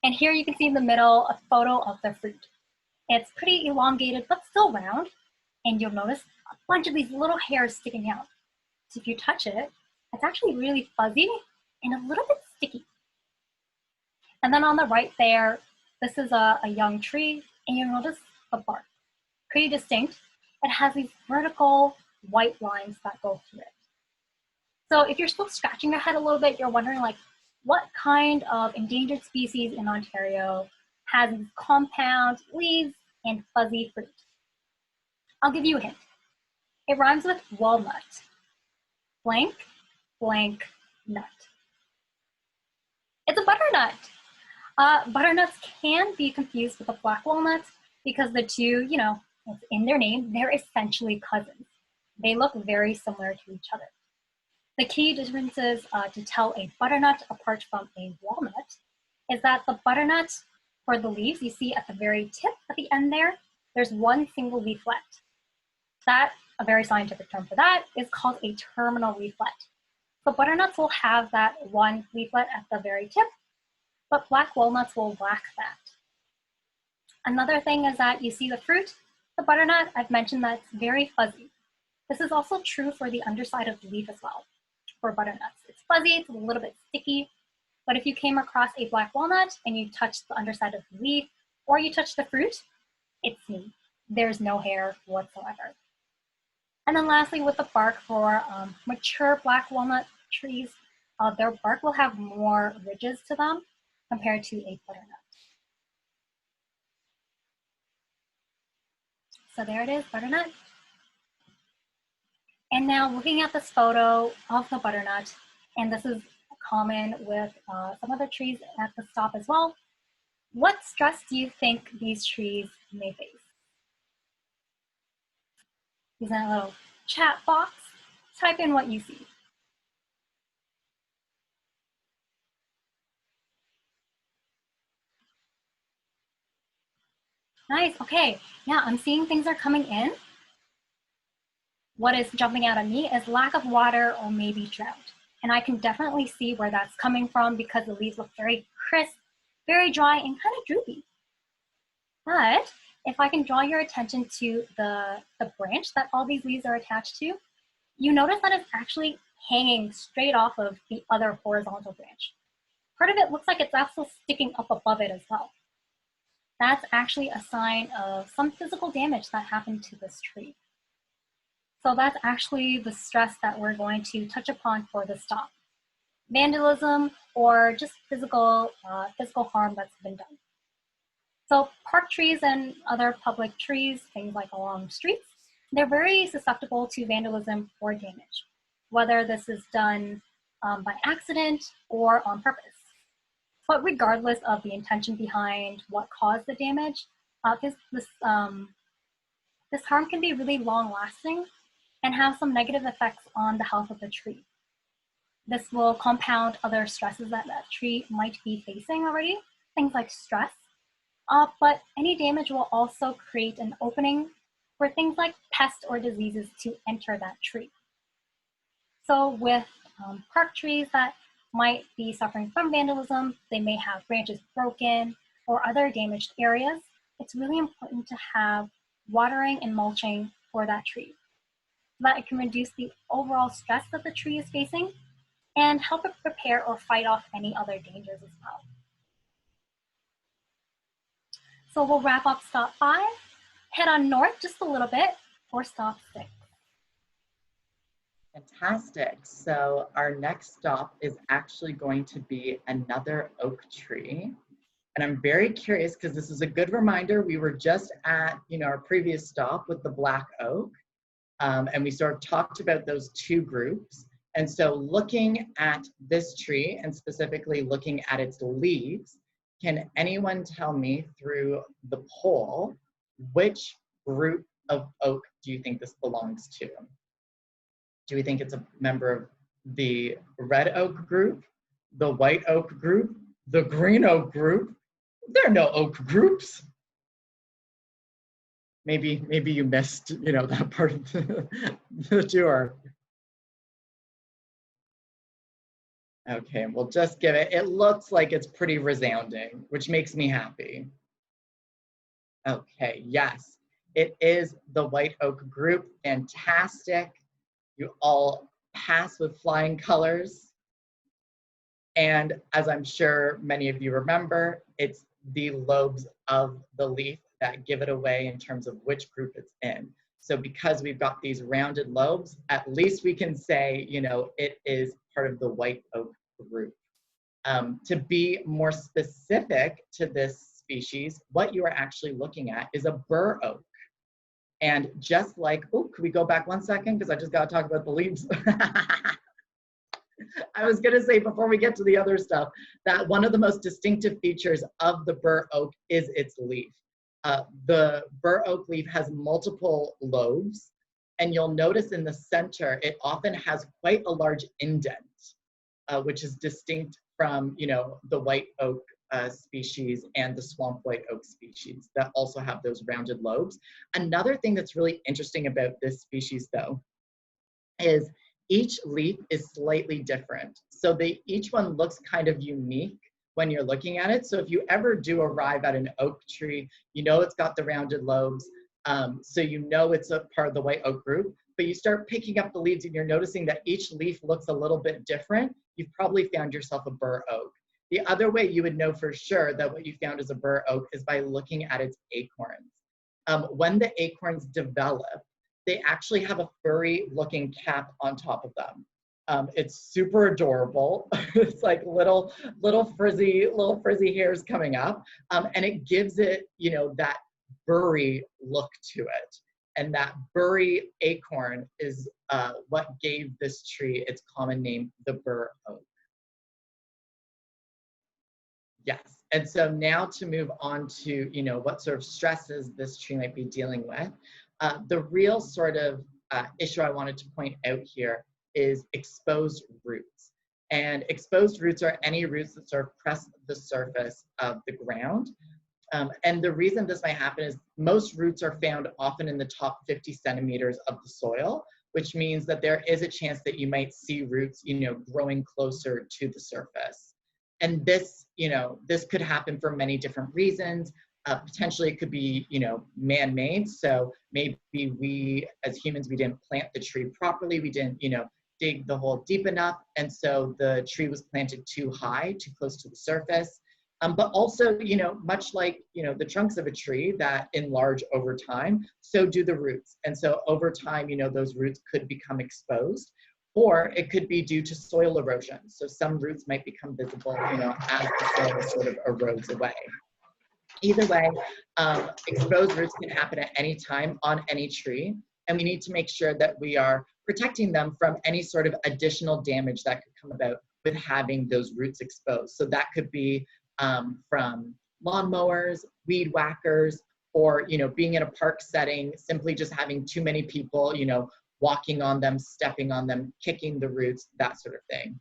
And here you can see in the middle a photo of the fruit. It's pretty elongated, but still round. And you'll notice a bunch of these little hairs sticking out. So if you touch it, it's actually really fuzzy and a little bit sticky. And then on the right there, this is a young tree, and you'll notice the bark. Pretty distinct. It has these vertical white lines that go through it. So if you're still scratching your head a little bit, you're wondering what kind of endangered species in Ontario has these compound leaves and fuzzy fruit? I'll give you a hint. It rhymes with walnut. Blank, blank, nut. It's a butternut. Butternuts can be confused with a black walnut because the two, it's in their name, they're essentially cousins. They look very similar to each other. The key differences to tell a butternut apart from a walnut is that the butternut, for the leaves, you see at the very tip at the end there's one single leaflet. A very scientific term for that is called a terminal leaflet. So butternuts will have that one leaflet at the very tip, but black walnuts will lack that. Another thing is that you see the fruit, the butternut, I've mentioned that it's very fuzzy. This is also true for the underside of the leaf as well. For butternuts, it's fuzzy, it's a little bit sticky, but if you came across a black walnut and you touched the underside of the leaf, or you touched the fruit, it's smooth. There's no hair whatsoever. And then lastly, with the bark for mature black walnut trees, their bark will have more ridges to them compared to a butternut. So there it is, butternut. And now looking at this photo of the butternut, and this is common with some other trees at the stop as well, what stress do you think these trees may face? Use that little chat box, type in what you see. Nice. Okay. Yeah, I'm seeing things are coming in. What is jumping out at me is lack of water or maybe drought. And I can definitely see where that's coming from because the leaves look very crisp, very dry, and kind of droopy. But if I can draw your attention to the branch that all these leaves are attached to, you notice that it's actually hanging straight off of the other horizontal branch. Part of it looks like it's also sticking up above it as well. That's actually a sign of some physical damage that happened to this tree. So that's actually the stress that we're going to touch upon for the stop. Vandalism or just physical harm that's been done. So park trees and other public trees, things like along streets, they're very susceptible to vandalism or damage, whether this is done by accident or on purpose. But regardless of the intention behind what caused the damage, this harm can be really long lasting and have some negative effects on the health of the tree. This will compound other stresses that that tree might be facing already, things like stress. But any damage will also create an opening for things like pests or diseases to enter that tree. So with park trees that might be suffering from vandalism, they may have branches broken or other damaged areas. It's really important to have watering and mulching for that tree so that it can reduce the overall stress that the tree is facing and help it prepare or fight off any other dangers as well. So we'll wrap up stop 5, head on north just a little bit for stop 6. Fantastic. So our next stop is actually going to be another oak tree. And I'm very curious because this is a good reminder. We were just at, our previous stop with the black oak. And we sort of talked about those two groups. And so looking at this tree and specifically looking at its leaves, can anyone tell me through the poll, which group of oak do you think this belongs to? Do we think it's a member of the red oak group, the white oak group, the green oak group? There are no oak groups. Maybe you missed, that part of the tour. Okay, we'll just give it. It looks like it's pretty resounding, which makes me happy. Okay, yes, it is the white oak group. Fantastic. You all pass with flying colors. And as I'm sure many of you remember, it's the lobes of the leaf that give it away in terms of which group it's in. So because we've got these rounded lobes, at least we can say, it is part of the white oak group. To be more specific to this species, what you are actually looking at is a bur oak. And just like, oh, could we go back 1 second? Because I just got to talk about the leaves. I was going to say before we get to the other stuff, that one of the most distinctive features of the bur oak is its leaf. The bur oak leaf has multiple lobes, and you'll notice in the center, it often has quite a large indent, which is distinct from, the white oak species and the swamp white oak species that also have those rounded lobes. Another thing that's really interesting about this species, though, is each leaf is slightly different. So each one looks kind of unique when you're looking at it. So if you ever do arrive at an oak tree, it's got the rounded lobes. So it's a part of the white oak group, but you start picking up the leaves and you're noticing that each leaf looks a little bit different. You've probably found yourself a bur oak. The other way you would know for sure that what you found is a bur oak is by looking at its acorns. When the acorns develop, they actually have a furry looking cap on top of them. It's super adorable. It's like little frizzy hairs coming up. And it gives it, that burry look to it. And that burry acorn is what gave this tree its common name, the bur oak. Yes, and so now to move on to, what sort of stresses this tree might be dealing with. The real sort of issue I wanted to point out here is exposed roots. And exposed roots are any roots that sort of press the surface of the ground. And the reason this might happen is most roots are found often in the top 50 centimeters of the soil, which means that there is a chance that you might see roots, growing closer to the surface. And this, this could happen for many different reasons. Potentially it could be, man-made. So maybe we, as humans, we didn't plant the tree properly. We didn't, dig the hole deep enough. And so the tree was planted too high, too close to the surface. But also, much like, the trunks of a tree that enlarge over time, so do the roots. And so over time, those roots could become exposed, or it could be due to soil erosion. So some roots might become visible, as the soil sort of erodes away. Either way, exposed roots can happen at any time on any tree, and we need to make sure that we are protecting them from any sort of additional damage that could come about with having those roots exposed. So that could be from lawnmowers, weed whackers, or being in a park setting, simply just having too many people, walking on them, stepping on them, kicking the roots, that sort of thing.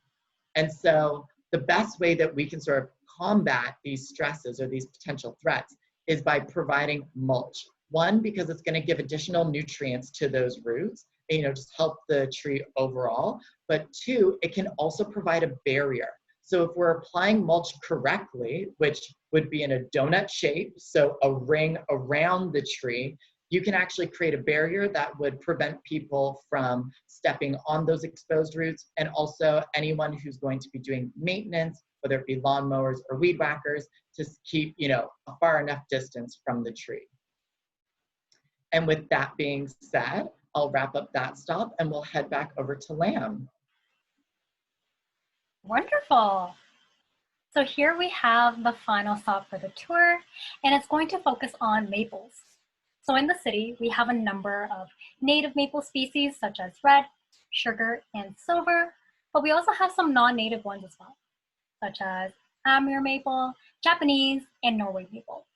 And so the best way that we can sort of combat these stresses or these potential threats is by providing mulch. One, because it's going to give additional nutrients to those roots, just help the tree overall. But two, it can also provide a barrier. So if we're applying mulch correctly, which would be in a donut shape, so a ring around the tree, you can actually create a barrier that would prevent people from stepping on those exposed roots, and also anyone who's going to be doing maintenance, whether it be lawnmowers or weed whackers, to keep, a far enough distance from the tree. And with that being said, I'll wrap up that stop and we'll head back over to Lamb. Wonderful. So here we have the final stop for the tour, and it's going to focus on maples. So in the city, we have a number of native maple species such as red, sugar, and silver, but we also have some non-native ones as well, such as Amur maple, Japanese, and Norway maple.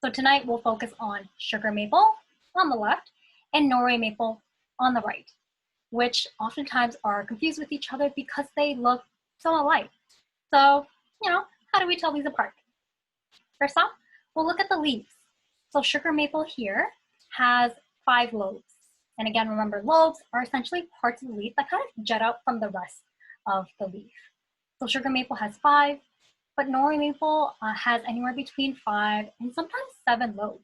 So tonight we'll focus on sugar maple on the left and Norway maple on the right, which oftentimes are confused with each other because they look so alike. So, how do we tell these apart? First off, we'll look at the leaves. So sugar maple here has 5 lobes. And again, remember, lobes are essentially parts of the leaf that kind of jut out from the rest of the leaf. So sugar maple has 5, but Norway maple has anywhere between 5 and sometimes 7 lobes.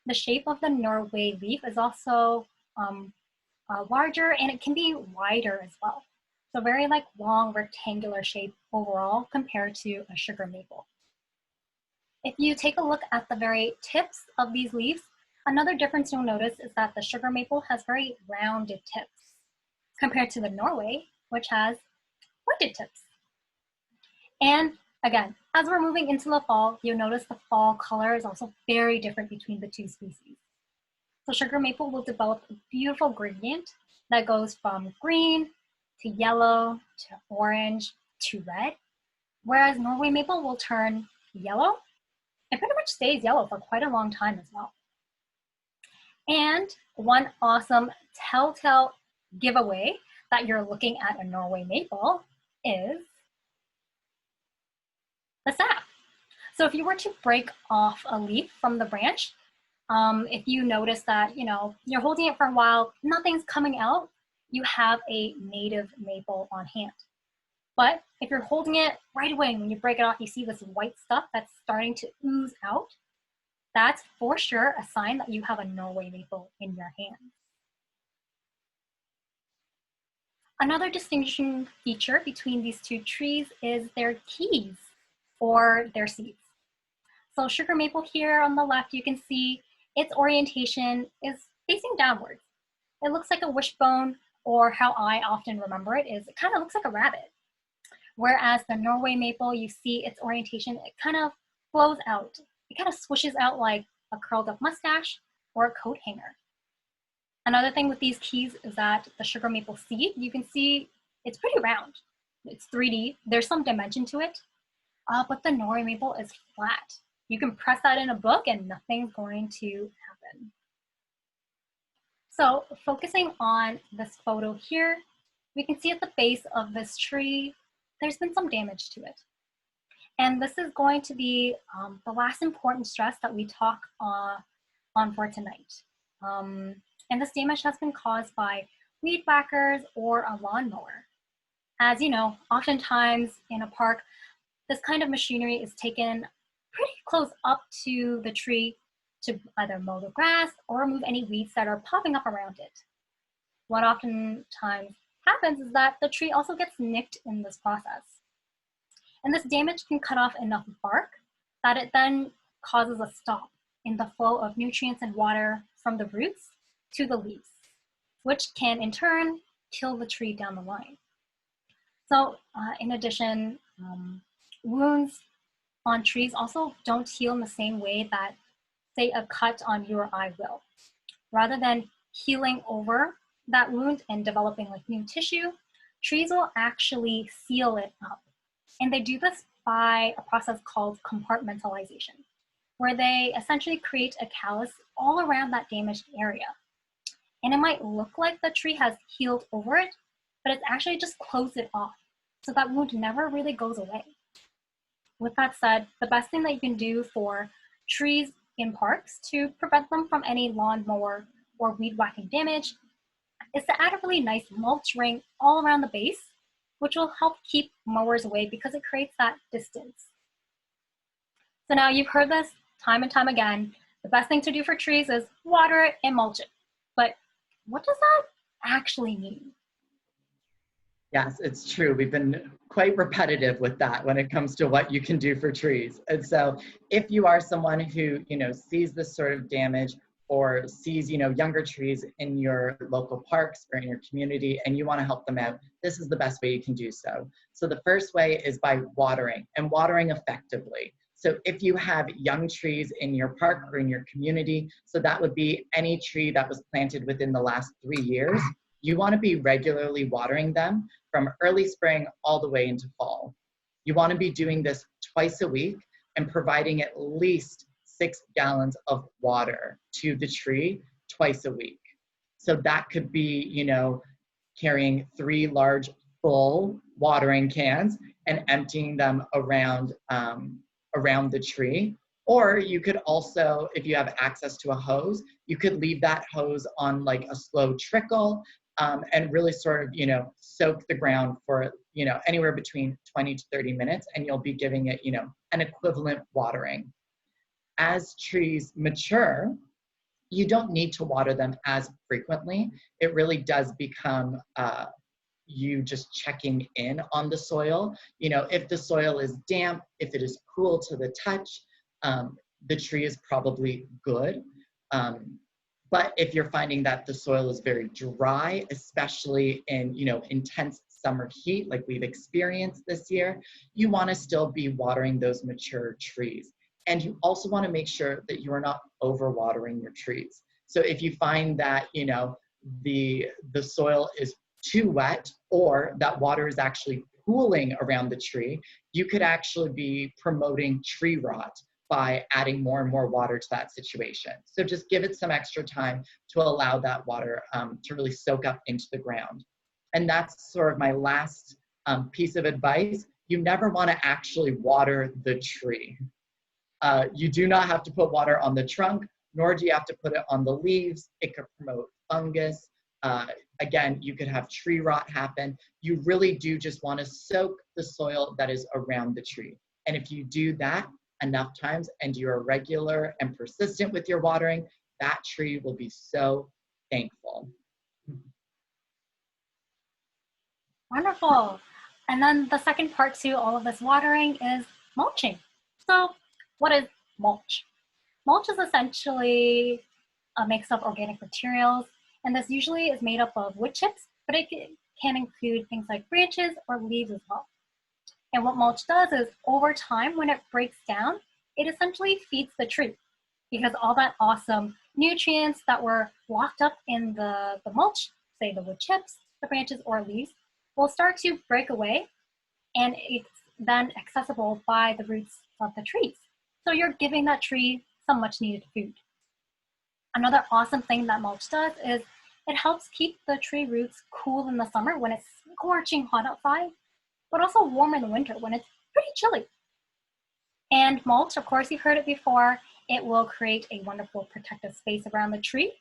The shape of the Norway leaf is also larger, and it can be wider as well. So very long rectangular shape overall compared to a sugar maple. If you take a look at the very tips of these leaves, another difference you'll notice is that the sugar maple has very rounded tips compared to the Norway, which has pointed tips. And again, as we're moving into the fall, you'll notice the fall color is also very different between the two species. So sugar maple will develop a beautiful gradient that goes from green to yellow to orange to red, whereas Norway maple will turn yellow and pretty much stays yellow for quite a long time as well. And one awesome telltale giveaway that you're looking at a Norway maple is the sap. So if you were to break off a leaf from the branch, if you notice that, you're holding it for a while, nothing's coming out, you have a native maple on hand. But if you're holding it right away, when you break it off, you see this white stuff that's starting to ooze out, that's for sure a sign that you have a Norway maple in your hand. Another distinguishing feature between these two trees is their keys, or their seeds. So sugar maple here on the left, you can see its orientation is facing downwards. It looks like a wishbone, or how I often remember it is it kind of looks like a rabbit. Whereas the Norway maple, you see its orientation, it kind of flows out. It kind of swishes out like a curled up mustache or a coat hanger. Another thing with these keys is that the sugar maple seed, you can see it's pretty round. It's 3D, there's some dimension to it, but the Norway maple is flat. You can press that in a book and nothing's going to happen. So focusing on this photo here, we can see at the base of this tree, there's been some damage to it. And this is going to be the last important stress that we talk on for tonight. And this damage has been caused by weed whackers or a lawnmower. As you know, oftentimes in a park, this kind of machinery is taken pretty close up to the tree to either mow the grass or remove any weeds that are popping up around it. What oftentimes happens is that the tree also gets nicked in this process. And this damage can cut off enough bark that it then causes a stop in the flow of nutrients and water from the roots to the leaves, which can in turn kill the tree down the line. So in addition, wounds on trees also don't heal in the same way that, say, a cut on you or I will. Rather than healing over that wound and developing like new tissue, trees will actually seal it up. And they do this by a process called compartmentalization, where they essentially create a callus all around that damaged area. And it might look like the tree has healed over it, but it's actually just closed it off. So that wound never really goes away. With that said, the best thing that you can do for trees in parks to prevent them from any lawnmower or weed whacking damage is to add a really nice mulch ring all around the base, which will help keep mowers away because it creates that distance. So now you've heard this time and time again. The best thing to do for trees is water it and mulch it. But what does that actually mean? Yes, it's true. We've been quite repetitive with that when it comes to what you can do for trees. And so if you are someone who, sees this sort of damage or sees, younger trees in your local parks or in your community and you want to help them out, this is the best way you can do so. So the first way is by watering and watering effectively. So if you have young trees in your park or in your community, so that would be any tree that was planted within the last 3 years, you want to be regularly watering them from early spring all the way into fall. You want to be doing this twice a week and providing at least 6 gallons of water to the tree twice a week. So that could be, carrying 3 large full watering cans and emptying them around the tree. Or you could also, if you have access to a hose, you could leave that hose on like a slow trickle and really sort of, soak the ground for, anywhere between 20 to 30 minutes, and you'll be giving it, an equivalent watering. As trees mature, you don't need to water them as frequently. It really does become you just checking in on the soil. If the soil is damp, if it is cool to the touch, the tree is probably good. But if you're finding that the soil is very dry, especially in, intense summer heat like we've experienced this year, you want to still be watering those mature trees. And you also want to make sure that you are not overwatering your trees. So if you find that, the soil is too wet or that water is actually pooling around the tree, you could actually be promoting tree rot by adding more and more water to that situation. So just give it some extra time to allow that water to really soak up into the ground. And that's sort of my last piece of advice. You never want to actually water the tree. You do not have to put water on the trunk, nor do you have to put it on the leaves. It could promote fungus. Again, you could have tree rot happen. You really do just want to soak the soil that is around the tree. And if you do that enough times and you're regular and persistent with your watering, that tree will be so thankful. Wonderful. And then the second part to all of this watering is mulching. So what is mulch? Mulch is essentially a mix of organic materials, and this usually is made up of wood chips, but it can include things like branches or leaves as well. And what mulch does is over time, when it breaks down, it essentially feeds the tree because all that awesome nutrients that were locked up in the mulch, say the wood chips, the branches, or leaves, will start to break away, and it's then accessible by the roots of the trees. So you're giving that tree some much needed food. Another awesome thing that mulch does is it helps keep the tree roots cool in the summer when it's scorching hot outside, but also warm in the winter when it's pretty chilly. And mulch, of course, you've heard it before, it will create a wonderful protective space around the tree.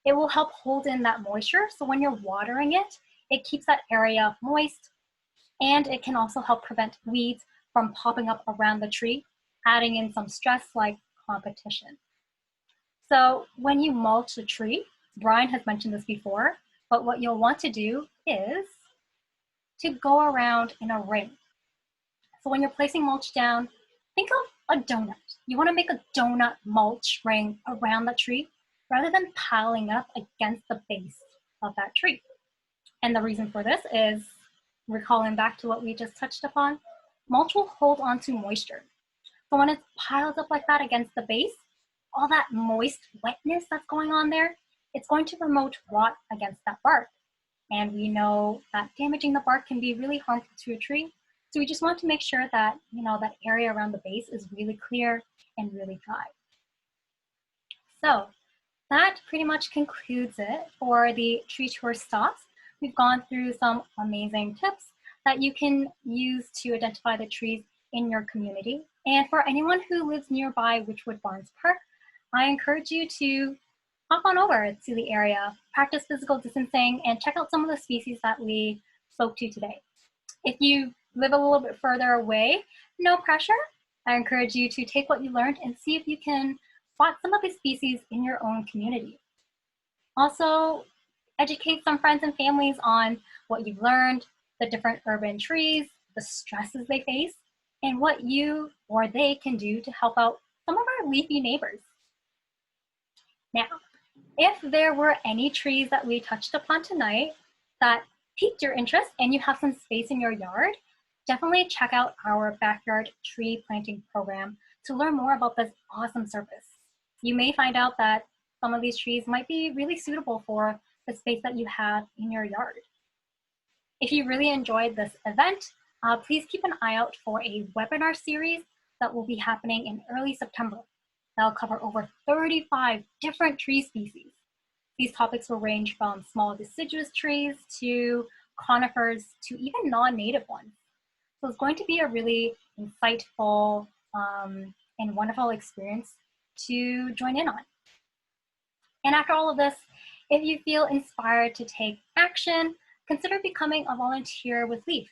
It will help hold in that moisture, so when you're watering it, it keeps that area moist, and it can also help prevent weeds from popping up around the tree, adding in some stress like competition. So when you mulch a tree, Brian has mentioned this before, but what you'll want to do is to go around in a ring. So when you're placing mulch down, think of a donut. You want to make a donut mulch ring around the tree rather than piling up against the base of that tree. And the reason for this is, recalling back to what we just touched upon, mulch will hold on to moisture. So when it's piled up like that against the base, all that moist wetness that's going on there, it's going to promote rot against that bark. And we know that damaging the bark can be really harmful to a tree. So we just want to make sure that, that area around the base is really clear and really dry. So that pretty much concludes it for the tree tour stops. We've gone through some amazing tips that you can use to identify the trees in your community. And for anyone who lives nearby Wychwood Barns Park, I encourage you to hop on over to the area, practice physical distancing, and check out some of the species that we spoke to today. If you live a little bit further away, no pressure. I encourage you to take what you learned and see if you can spot some of these species in your own community. Also, educate some friends and families on what you've learned, the different urban trees, the stresses they face, and what you or they can do to help out some of our leafy neighbors. Now, if there were any trees that we touched upon tonight that piqued your interest and you have some space in your yard, definitely check out our backyard tree planting program to learn more about this awesome service. You may find out that some of these trees might be really suitable for the space that you have in your yard. If you really enjoyed this event, please keep an eye out for a webinar series that will be happening in early September. That'll cover over 35 different tree species. These topics will range from small deciduous trees to conifers to even non-native ones. So it's going to be a really insightful and wonderful experience to join in on. And after all of this, if you feel inspired to take action, consider becoming a volunteer with Leaf.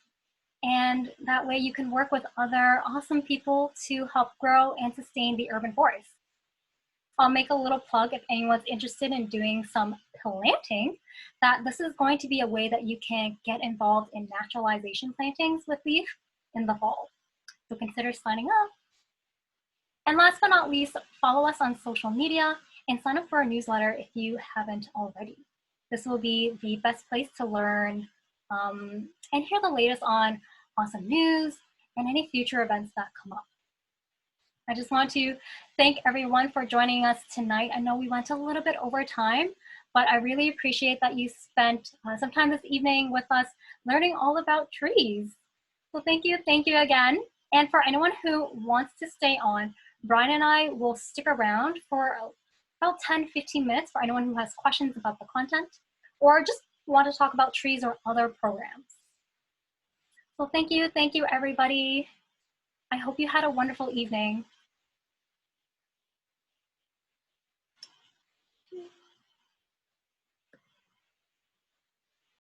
And that way you can work with other awesome people to help grow and sustain the urban forest. I'll make a little plug if anyone's interested in doing some planting, that this is going to be a way that you can get involved in naturalization plantings with Leaf in the fall. So consider signing up. And last but not least, follow us on social media and sign up for our newsletter if you haven't already. This will be the best place to learn and hear the latest on awesome news and any future events that come up. I just want to thank everyone for joining us tonight. I know we went a little bit over time, but I really appreciate that you spent some time this evening with us learning all about trees. So thank you again. And for anyone who wants to stay on, Brian and I will stick around for about 10-15 minutes for anyone who has questions about the content or just want to talk about trees or other programs. So thank you everybody. I hope you had a wonderful evening.